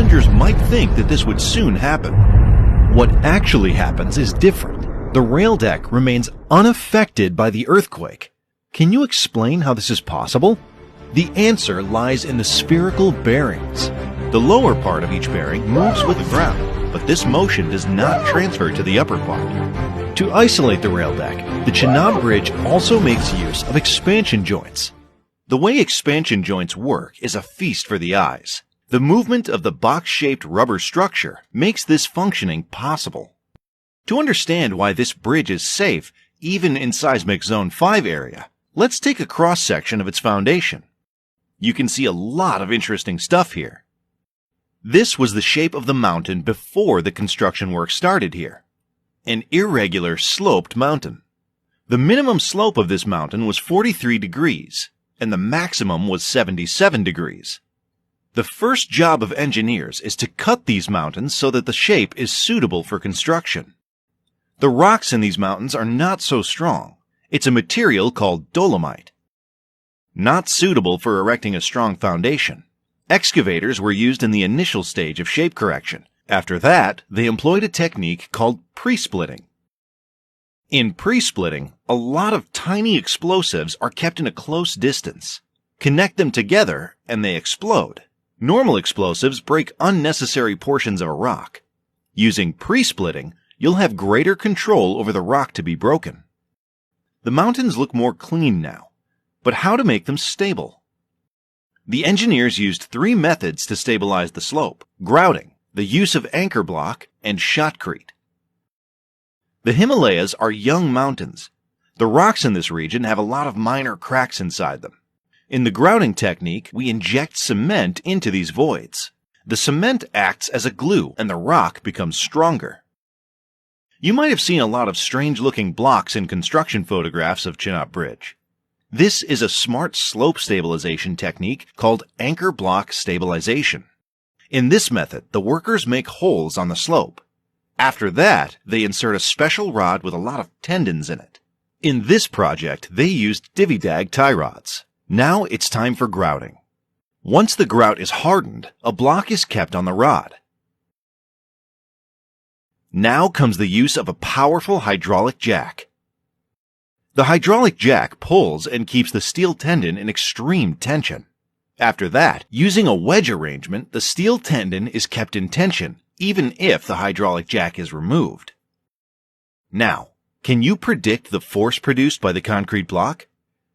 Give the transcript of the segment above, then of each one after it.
passengers might think that this would soon happen. What actually happens is different. The rail deck remains unaffected by the earthquake. Can you explain how this is possible? The answer lies in the spherical bearings. The lower part of each bearing moves with the ground, but this motion does not transfer to the upper part. To isolate the rail deck, the Chenab Bridge also makes use of expansion joints. The way expansion joints work is a feast for the eyes. The movement of the box-shaped rubber structure makes this functioning possible. To understand why this bridge is safe, even in seismic zone 5 area, let's take a cross-section of its foundation. You can see a lot of interesting stuff here. This was the shape of the mountain before the construction work started here. An irregular sloped mountain. The minimum slope of this mountain was 43 degrees, and the maximum was 77 degrees. The first job of engineers is to cut these mountains so that the shape is suitable for construction. The rocks in these mountains are not so strong. It's a material called dolomite. Not suitable for erecting a strong foundation. Excavators were used in the initial stage of shape correction. After that, they employed a technique called pre-splitting. In pre-splitting, a lot of tiny explosives are kept in a close distance. Connect them together, and they explode. Normal explosives break unnecessary portions of a rock. Using pre-splitting, you'll have greater control over the rock to be broken. The mountains look more clean now, but how to make them stable? The engineers used 3 methods to stabilize the slope: grouting, the use of anchor block, and shotcrete. The Himalayas are young mountains. The rocks in this region have a lot of minor cracks inside them. In the grouting technique, we inject cement into these voids. The cement acts as a glue, and the rock becomes stronger. You might have seen a lot of strange-looking blocks in construction photographs of Chenab Bridge. This is a smart slope stabilization technique called anchor block stabilization. In this method, the workers make holes on the slope. After that, they insert a special rod with a lot of tendons in it. In this project, they used divvy-dag tie rods. Now it's time for grouting. Once the grout is hardened, a block is kept on the rod. Now comes the use of a powerful hydraulic jack. The hydraulic jack pulls and keeps the steel tendon in extreme tension. After that, using a wedge arrangement, the steel tendon is kept in tension, even if the hydraulic jack is removed. Now, can you predict the force produced by the concrete block?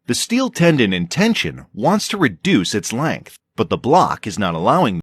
The steel tendon in tension wants to reduce its length, but the block is not allowing